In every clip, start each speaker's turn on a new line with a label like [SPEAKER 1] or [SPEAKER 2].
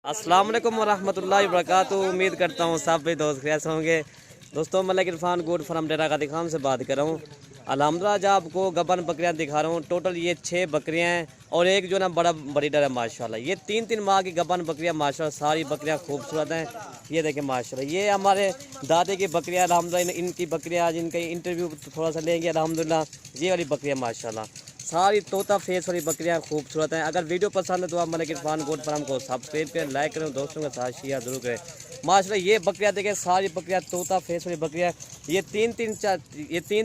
[SPEAKER 1] अस्सलाम वालेकुम वरहमतुल्लाहि वबरकातुहू। उम्मीद करता हूँ सब भी दोस्त कैसे होंगे। दोस्तों मलिक इरफान गुड फार्म डेरा गादी खान से बात कर रहा हूँ। अल्हम्दुलिल्लाह आज आपको गबन बकरियाँ दिखा रहा हूँ। टोटल ये 6 बकरियाँ हैं और एक जो ना बड़ा ब्रीडर है माशाल्लाह। ये 3-3 माह की गबन बकरियाँ माशाल्लाह, सारी बकरियाँ खूबसूरत हैं। ये देखें माशाल्लाह, ये हमारे दादे की बकरियाँ अल्हम्दुलिल्लाह। इनकी बकरियाँ आज इनका इंटरव्यू थोड़ा सा लेंगे अल्हम्दुलिल्लाह। ये वाली बकरियाँ माशाल्लाह सारी तोता फेस वाली बकरियाँ खूबसूरत हैं। अगर वीडियो पसंद है तो आप मलिक इरफान गोट फार्म को सब्सक्राइब करें, लाइक करें, दोस्तों के साथ शेयर जरूर करें। माशाल्लाह ये बकरियाँ देखें, सारी बकरियाँ तोता फेस वाली बकरियाँ। ये तीन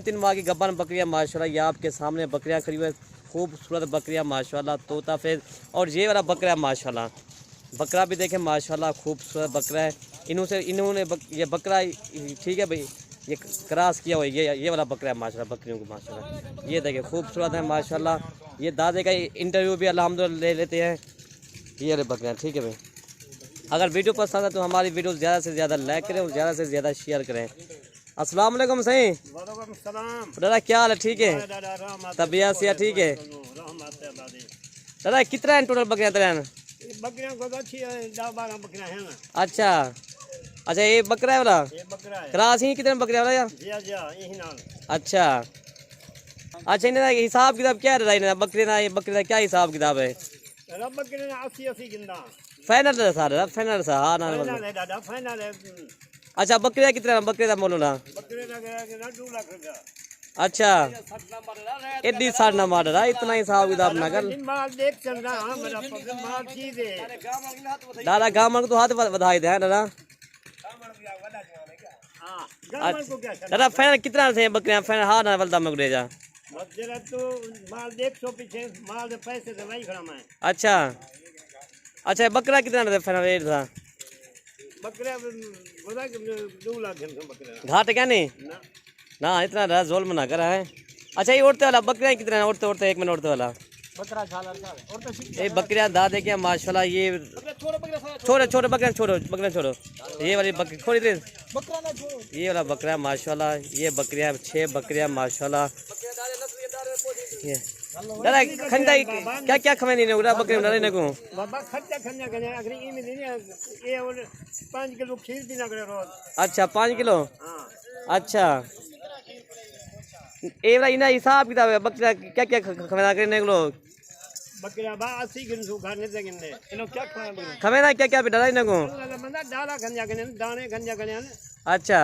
[SPEAKER 1] तीन माह की गब्बन बकरियाँ माशाल्लाह। ये आपके सामने बकरियाँ खड़ी हुई खूबसूरत बकरियाँ माशाल्लाह, तोता फेस। और ये वाला बकरा माशाल्लाह, बकरा भी देखें माशाल्लाह खूबसूरत बकरा है। इन्होंने ये बकरा ठीक है भाई, ये क्रॉस किया हुआ ये वाला बकरा है माशाल्लाह। बकरियों को माशाल्लाह ये देखिए खूबसूरत है माशाल्लाह। ये दादे का इंटरव्यू भी अल्हम्दुलिल्लाह ले लेते हैं ये वाले बकरियाँ, ठीक है भाई। अगर वीडियो पसंद है तो हमारी वीडियो ज़्यादा से ज़्यादा लाइक करें और ज़्यादा से ज़्यादा शेयर करें। अस्सलाम वालेकुम सही दादा, क्या हाल है? ठीक है, तबीयत से ठीक है दादा। कितना है टोटल बकरियाँ तेरे? अच्छा अच्छा, ये बकरा है वाला क्रॉस ही कितने बकरे वाला यार? अच्छा अच्छा, इन्हें हिसाब किताब क्या है बकरे ना? ये बकरे का क्या हिसाब किताब है? फाइनल है सारा, फाइनल सा। हाँ ना अच्छा, बकरे कितने बकरे का बोलो ना? अच्छा एडी साढ़ ना मार रहा, इतना हिसाब किताब ना कर दादा। गाँव तो हाथ बधाई दे दादा। दादा फाइनल कितना थे बकरियां? फाइनल हाँ ना बलदा मगरे जा तो माल देख सो पीछे माल दे पैसे से वही खड़ा मैं। अच्छा अच्छा, बकरा कितना था फाइनल रेट था? बकरा 2 लाख घाट क्या नहीं ना इतना रहा जोल में ना करा है। अच्छा ये उड़ते वाला बकरा कितना है? उड़ते 1 मिनट उड़ते वाला ये बकरियां दादे क्या माशाल्लाह। ये छोड़ो छोड़ो बकरियां, छोड़ो ये वाली बकरी छोड़ी दे। ये वाला बकरा माशाल्लाह, ये बकरियां 6 बकरियां माशाल्लाह। ये दादा खंडा क्या क्या खमे नहीं उड़ा बकरी उड़ा ने को बाबा खर्चा खन्या कने अगरी ई में ये 5 किलो खीर पीना करे रोज। अच्छा 5 किलो। अच्छा ये वाला इना हिसाब किताब है बकरा क्या क्या खमेना करने को बकरा बा 80 किलो सूखा ने देंगे इनो क्या खमेना क्या क्या डाला इनको मंदा डाला खन्या कने दाने खन्या कने। अच्छा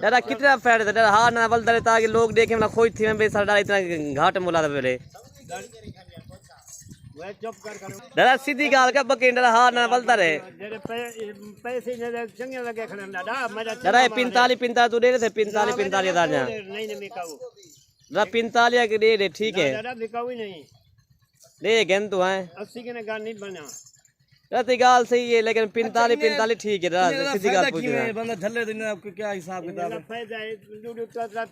[SPEAKER 1] दादा कितना फैट था दादा? हाँ ना बल दरे ताकि लोग देखे मतलब खोई थी मैं बेसर डाला इतना घाट मोला था पहले दादा। सीधी गाल का बकरी दादा हाँ ना बलता रहे पैसे चंगे लगे खड़े दादा। 45 तो दे रहे थे 45 दादा दादा 45 के दे दे ठीक है दे गेंद तो है 80 के गाल नहीं बना रहती गाल सही है लेकिन 45 ठीक है दादा। सीधी गाल पूछ रहा है बंदा झल्ले दिन आपको क्या हिसाब किताब है? फायदा है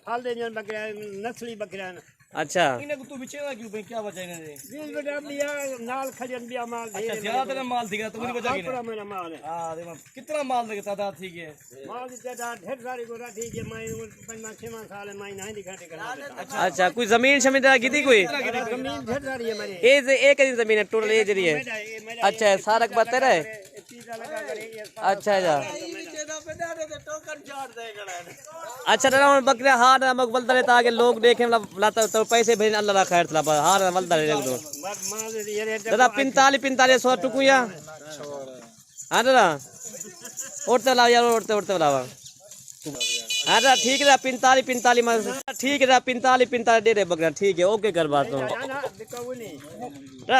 [SPEAKER 1] फाल दे जन बकरा नस्ली बकरा। अच्छा इन्हें तू बेचेगा क्यों भाई? क्या बचेगा ये बेटा लिया नाल खजन बिया माल। अच्छा ज्यादा माल दिखा तो नहीं बचेगा मेरा माल है। हां कितना माल देगा तादाद? ठीक है माल की तादाद ढेर सारी गोरा ठीक है। मैं 5-6 साल है मैं नहीं दिखाते कर। अच्छा कोई जमीन शमीन गिदी कोई जमीन ढेर सारी है मेरी। ये एक ही जमीन है टोटल ये जरी है? अच्छा सारा बता रहे। अच्छा अच्छा दादा बकरे हार नमक बलता रहता आगे लोग देखे लाता तो पैसे भेज अल्लाह खैर तला हार बलता रहे दादा। 45 टुकुया। हाँ दादा उड़ते लाओ यार उड़ते लाओ। हाँ दादा ठीक है 45 ठीक है 45 दे रहे बकरा ठीक है ओके कर बात तो।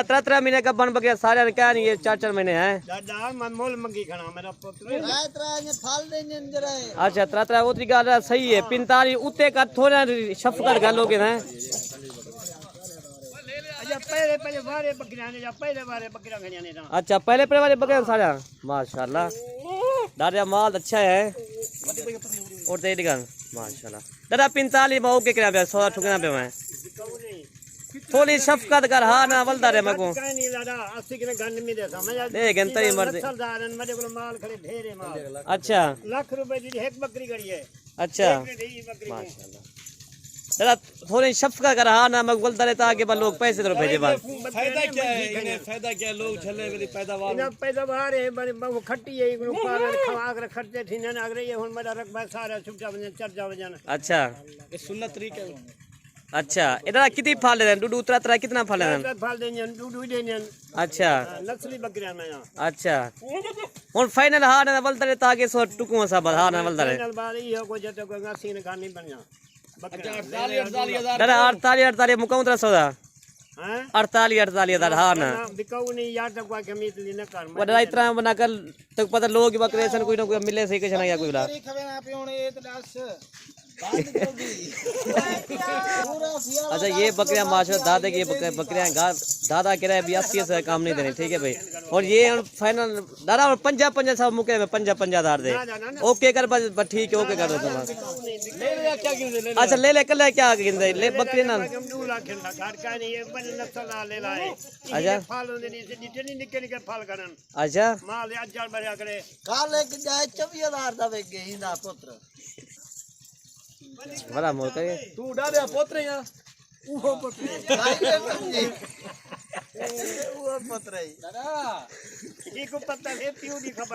[SPEAKER 1] 3 महीने का बन बकरिया सारे क्या नहीं ये 4 महीने हैं। अच्छा 3 उतरी गाल सही है 45 उते का थोड़ा शफकत गालोगे ना। अच्छा पहले वाले बकरियां सारा माशाल्लाह दादा माल अच्छा है और तेरी गाल माशाल्लाह दादा 45 में ओके करा 100 ठुकना पे मैं थोड़ी शफकत कर। हाँ ना बलदा रे मको अच्छा लाख रुपए एक बकरी करी है। अच्छा माशाल्लाह दादा थोड़ी शफका कर हाँ ना मैं बोलता रहता आगे लोग पैसे तो भेजे बात
[SPEAKER 2] फायदा क्या है इन्हें फायदा क्या लोग छले वाली पैदावार
[SPEAKER 3] पैदावार है बड़े बहु खट्टी है इनको पालन खवाकर खर्चे थी ना अगर ये हुन मेरा रकबा सारा छुट्टा बजन चर्चा बजन
[SPEAKER 1] अच्छा
[SPEAKER 2] ये सुन्नत तरीका है
[SPEAKER 1] अच्छा इधर कितनी फाल देन डूडू उतरा तरह कितना फाल देन
[SPEAKER 3] फाल देन डूडू देन
[SPEAKER 1] अच्छा
[SPEAKER 3] नस्ली बकरियां में
[SPEAKER 1] अच्छा हुन फाइनल हां ना बोलता रहता आगे सो टुकू सा हां ना बोलता रहे
[SPEAKER 3] फाइनल बार ये को जत को सीन खानी बनया
[SPEAKER 2] अच्छा 48,000
[SPEAKER 1] दादा 48 मुकाऊ तरह सौदा
[SPEAKER 3] हैं
[SPEAKER 1] 48,000 हां ना
[SPEAKER 3] बिकाऊ नहीं यार तक को कमीत न कर
[SPEAKER 1] वडा इतना बना कर तो पता लोग बकरे सन कोई ना कोई मिले से कुछ ना या कोई ला अच्छा ये बकरियां माशा दादा की बकरियां दादा कह रहे हैं 82 से काम नहीं देने ठीक है भाई और ये फाइनल दादा 50 सब मुके में 50,000 दे ओके कर बस ठीक है ओके कर दो तुम
[SPEAKER 2] ले ले क्या गिनते ले
[SPEAKER 1] अच्छा ले ले कल क्या गिनदे ले बकरी ना
[SPEAKER 3] हम 2 लाख का घर का नहीं है बन नस्ल ले लाए
[SPEAKER 1] अच्छा
[SPEAKER 3] फाल होने नहीं से जितनी निकल के फाल करन
[SPEAKER 1] अच्छा
[SPEAKER 3] माल हजार बढ़िया करे
[SPEAKER 4] काल एक जाए 24,000 ਦਾ ਵੇਚ ਗਈ ਦਾ ਪੁੱਤਰ
[SPEAKER 1] बड़ा मोर करे
[SPEAKER 2] तू उड़ा दे पोतरे यहां
[SPEAKER 3] वो पत्नी
[SPEAKER 4] ਉਹ ਪੁੱਤਰ ਹੀ
[SPEAKER 3] को पता है पियो की खबर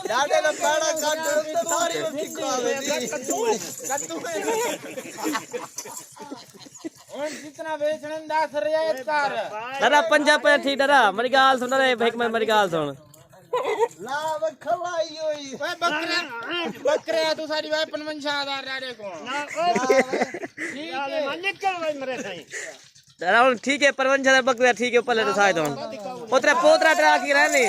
[SPEAKER 4] ਡਾਡੇ ਦਾ ਪਾੜਾ ਕੱਢ ਤੇ ਸਾਰੀ ਰੋਟੀ ਖਾਵੇ
[SPEAKER 3] कद्दू
[SPEAKER 4] ਹੁਣ ਜਿੰਨਾ ਵੇਚਣ ਦਾ ਰਿਆਇਤ ਕਰ
[SPEAKER 1] दादा 50 ठीक दादा मेरी गाल सुन रे भाई मेरी गाल सुन
[SPEAKER 4] ਲਾ ਵਖਲਾਈ ਹੋਈ
[SPEAKER 3] ਓਏ ਬੱਕਰੇ
[SPEAKER 4] ਤੂੰ ਸਾਡੀ ਵਾ 55,000 ਡਾਡੇ ਕੋ
[SPEAKER 3] ना ओ ठीक है निकल भाई मेरे सही
[SPEAKER 1] दादा ठीक है 55,000 बकरियां ठीक है ऊपर ले साए तो पोतरा तेरा की रहने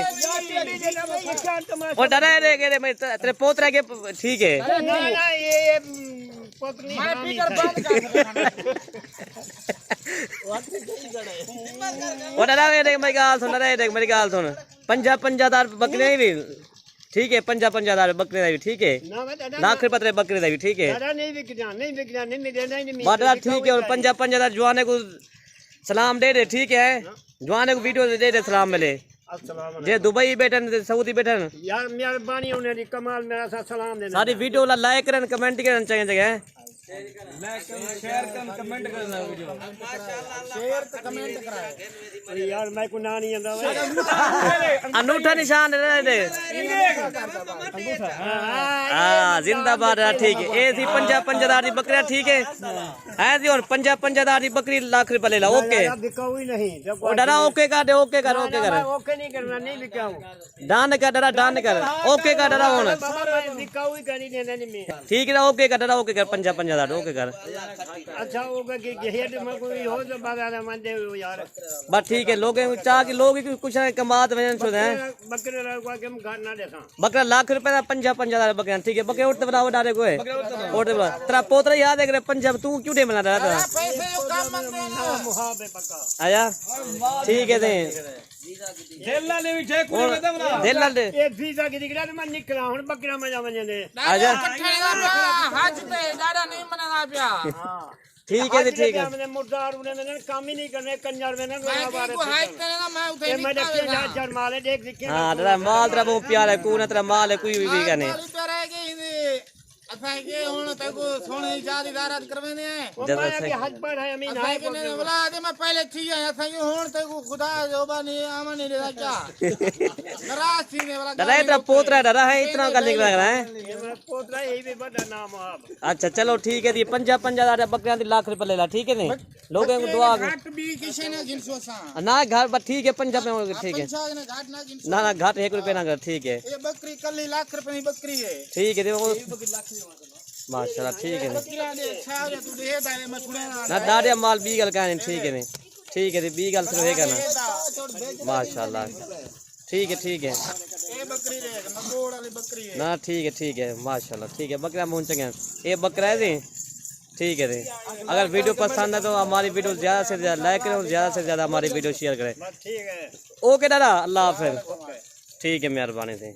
[SPEAKER 1] और दादा रे मैं तेरे पोतरा के ठीक है
[SPEAKER 3] ना ये पत्नी मैं पीकर बंद कर
[SPEAKER 1] और दादा मेरी गाल सुन रे मेरी गाल सुन 50,000 बकरियां भी ठीक है 50,000 बकरे भी ठीक है लाख रुपए तेरे बकरे भी ठीक है
[SPEAKER 3] नहीं बिकना नहीं
[SPEAKER 1] दादा ठीक है और 50,000 जवाने को सलाम दे ठीक है जवाने को वीडियो दे सलाम मिले जे दुबई बैठन सऊदी बैठन
[SPEAKER 3] यार मेहरबानी होने दी कमाल मेरा सा सलाम देना
[SPEAKER 1] सारी वीडियो ला लाइक करन कमेंट करन चाहिए जगह
[SPEAKER 2] लाइक शेयर कर कमेंट करना वीडियो
[SPEAKER 4] ਸ਼ੇਅਰ ਤੇ ਕਮੈਂਟ ਕਰਾਏ
[SPEAKER 3] यार मैं को ना नहीं आंदा
[SPEAKER 1] अनूठा निशान दे हां जिंदाबाद ठीक है ए सी 50,000 दी बकरियां ठीक है जी और 50,000 दी बकरी लाख रुपए ले ला ओके
[SPEAKER 3] बिकाऊ ही नहीं
[SPEAKER 1] ओ डरा ओके कर दे ओके कर
[SPEAKER 3] ओके नहीं करना नहीं बिकाऊ
[SPEAKER 1] डान कर डरा डान कर ओके कर डरा होन
[SPEAKER 3] बिकाऊ ही करनी देना नहीं मैं
[SPEAKER 1] ठीक है ओके कर डरा ओके कर 50,000 ओके कर
[SPEAKER 3] अच्छा होगा कि हेड में कोई हो जो बाजार में दे यार
[SPEAKER 1] बस ठीक है लोग चाह के लोग कुछ कमात वजन छो हैं
[SPEAKER 3] बकरे रखवा के हम घर ना देखा
[SPEAKER 1] बकरा लाख रुपए का 50,000 बकरियां ठीक है बकरे उठते बनाओ डारे को उठते बना तेरा पोतरा याद है पंजाब तू क्यों दे मिला रहा था
[SPEAKER 4] ਪੈਸੇ ਉਹ ਕੰਮ ਮੰਗਦੇ ਨਾ
[SPEAKER 3] मुहाबे पक्का
[SPEAKER 1] आया ठीक है दे
[SPEAKER 2] देला ने भी जे कोई में दम ना
[SPEAKER 1] दिल ला दे
[SPEAKER 3] एक वीजा की दिखला मैं निकला हूं बकरा में जावन दे
[SPEAKER 1] आजा
[SPEAKER 4] ਇਕੱਠੇ ਦਾ ਪਿਆ ਹੱਜ ਤੇ ਡਾਡਾ ਨਹੀਂ ਮੰਨਣਾ ਪਿਆ
[SPEAKER 1] ठीक है ठीक है
[SPEAKER 3] मैंने मुर्दार उन्होंने काम ही नहीं करने कंजर में ना
[SPEAKER 4] ਮੈਂ ਕੀ ਕੋ ਹੱਜ ਤੇ ਨਾ ਮੈਂ ਉਥੇ
[SPEAKER 3] ये
[SPEAKER 4] ਨਹੀਂ
[SPEAKER 3] मैं देखे जा जरमाले देख दिखे
[SPEAKER 1] हां तेरा माल तेरा बहुत प्यारा है कौन तेरा माल है कोई भी करने
[SPEAKER 4] ਰਹਿ ਗਈ ਨੇ ਅਸਾਂ ਕਿ ਹੁਣ ਤੇ ਕੋ ਸੋਹਣੀ ਜਾਦੀ ਦਾਰਤ ਕਰਵੇਂਦੇ ਆ
[SPEAKER 1] जब
[SPEAKER 3] मैं के हज पर है अमीन
[SPEAKER 4] असां के ने बोला दे मैं पहले थी आया असां के हुन ते को खुदा जोबा नहीं आमा नहीं देता क्या नाराज थी ने बोला
[SPEAKER 1] डरा तेरा पोतरा डरा है इतना कर निकल रहा है
[SPEAKER 3] ये मेरा पोतरा यही भी बड़ा नाम है
[SPEAKER 1] अच्छा चलो ठीक है दी 50,000 बकरियां दी लाख रुपए ले ला ठीक है नहीं लोगों को दुआ
[SPEAKER 4] घाट भी किसे ने गिनसो सा
[SPEAKER 1] ना घर पर ठीक है पंजाब में ठीक है
[SPEAKER 4] पंचायत ने घाट ना गिनसो
[SPEAKER 1] ना घाट 1 रुपए ना कर ठीक है
[SPEAKER 4] ये बकरी कल्ली लाख रुपए की बकरी है
[SPEAKER 1] ठीक है देखो माशाल्लाह ठीक है
[SPEAKER 4] बकरियां दे छावे तू दे दा मैं सुने
[SPEAKER 1] ना दाड़िया माल 20 गल कहने ठीक है नहीं ठीक है 20 गल से होएगा ना माशाल्लाह ठीक है
[SPEAKER 4] ये बकरी रे नगोड़ वाली बकरी है
[SPEAKER 1] ना ठीक है माशाल्लाह ठीक है बकरा मुंह चंगे ये बकरा है जी ठीक है जी अगर वीडियो पसंद है तो हमारी वीडियो ज़्यादा से ज़्यादा लाइक करें और ज़्यादा से ज़्यादा हमारी वीडियो शेयर करें
[SPEAKER 3] ठीक है
[SPEAKER 1] ओके दादा अल्लाह हाफिज़ ठीक है मेहरबानी से